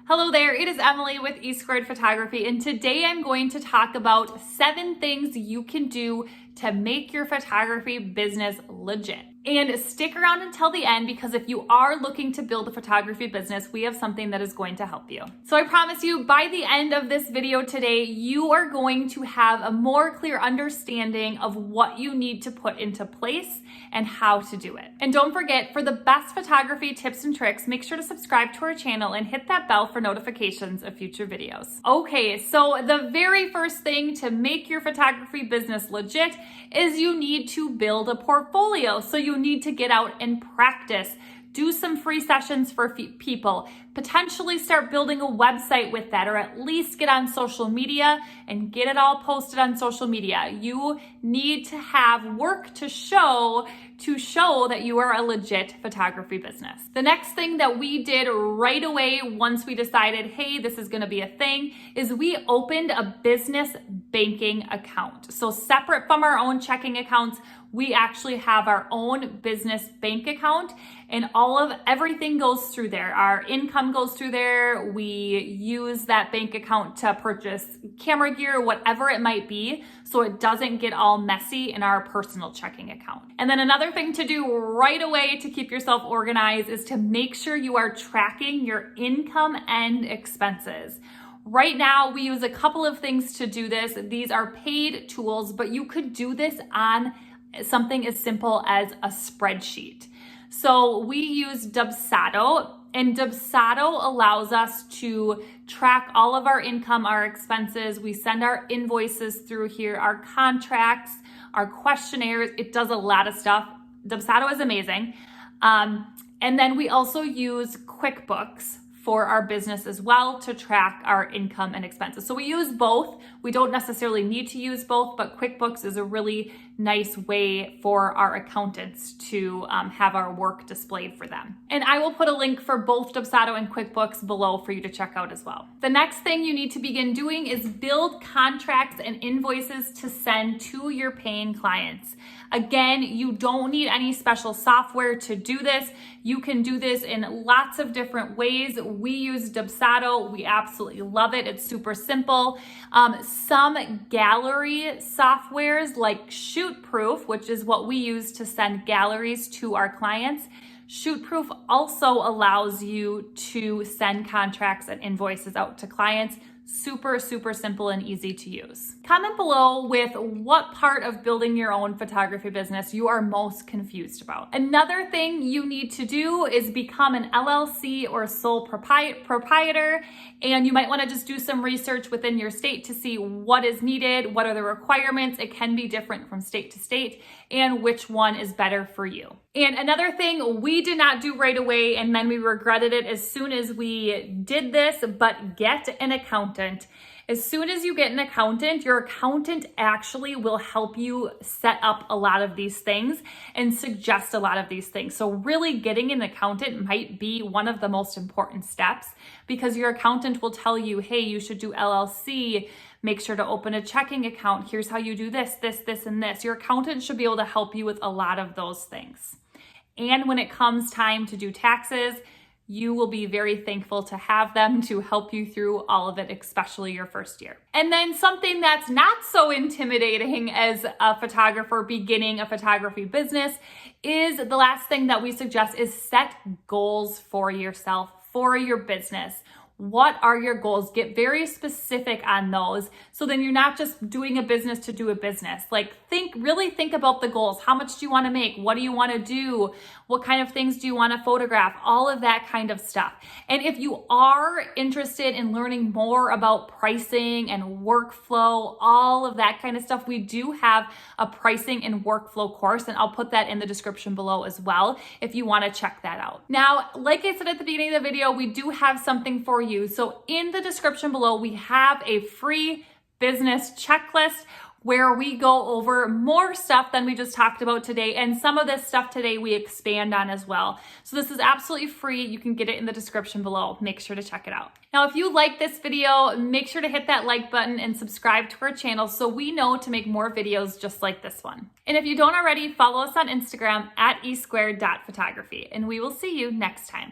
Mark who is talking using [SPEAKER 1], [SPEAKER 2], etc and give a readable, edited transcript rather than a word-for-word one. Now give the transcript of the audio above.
[SPEAKER 1] Hello there, it is Emily with E Squared Photography, and today I'm going to talk about 7 things you can do to make your photography business legit. And stick around until the end, because if you are looking to build a photography business, we have something that is going to help you. So I promise you, by the end of this video today, you are going to have a more clear understanding of what you need to put into place and how to do it. And don't forget, for the best photography tips and tricks, make sure to subscribe to our channel and hit that bell for notifications of future videos. Okay, so the very first thing to make your photography business legit is you need to build a portfolio. So you need to get out and practice. Do some free sessions for people, potentially start building a website with that, or at least get on social media and get it all posted on social media. You need to have work to show that you are a legit photography business. The next thing that we did right away once we decided, hey, this is gonna be a thing, is we opened a business banking account. So separate from our own checking accounts, we actually have our own business bank account, and everything goes through there. Our income goes through there. We use that bank account to purchase camera gear, whatever it might be, so it doesn't get all messy in our personal checking account. And then another thing to do right away to keep yourself organized is to make sure you are tracking your income and expenses. Right now, we use a couple of things to do this. These are paid tools, but you could do this on something as simple as a spreadsheet. So we use Dubsado, and Dubsado allows us to track all of our income, our expenses. We send our invoices through here, our contracts, our questionnaires. It does a lot of stuff. Dubsado is amazing. And then we also use QuickBooks for our business as well to track our income and expenses. So we use both. We don't necessarily need to use both, but QuickBooks is a really nice way for our accountants to have our work displayed for them. And I will put a link for both Dubsado and QuickBooks below for you to check out as well. The next thing you need to begin doing is build contracts and invoices to send to your paying clients. Again, you don't need any special software to do this. You can do this in lots of different ways. We use Dubsado. We absolutely love it. It's super simple. Some gallery softwares like Shootproof, which is what we use to send galleries to our clients. Shootproof also allows you to send contracts and invoices out to clients. Super, super simple and easy to use. Comment below with what part of building your own photography business you are most confused about. Another thing you need to do is become an LLC or sole proprietor, and you might want to just do some research within your state to see what is needed, what are the requirements. It can be different from state to state, and which one is better for you. And another thing we did not do right away, and then we regretted it as soon as we did this, but get an accountant. As soon as you get an accountant, your accountant actually will help you set up a lot of these things and suggest a lot of these things. So really getting an accountant might be one of the most important steps, because your accountant will tell you, hey, you should do LLC, make sure to open a checking account. Here's how you do this, this, this, and this. Your accountant should be able to help you with a lot of those things. And when it comes time to do taxes, you will be very thankful to have them to help you through all of it, especially your first year. And then something that's not so intimidating as a photographer beginning a photography business is the last thing that we suggest is set goals for yourself, for your business. What are your goals? Get very specific on those, so then you're not just doing a business to do a business. Like really think about the goals. How much do you want to make? What do you want to do? What kind of things do you want to photograph? All of that kind of stuff. And if you are interested in learning more about pricing and workflow, all of that kind of stuff, we do have a pricing and workflow course, and I'll put that in the description below as well if you want to check that out. Now, like I said at the beginning of the video, we do have something for you. So in the description below, we have a free business checklist where we go over more stuff than we just talked about today. And some of this stuff today we expand on as well. So this is absolutely free. You can get it in the description below. Make sure to check it out. Now, if you like this video, make sure to hit that like button and subscribe to our channel so we know to make more videos just like this one. And if you don't already, follow us on Instagram at esquared.photography, and we will see you next time.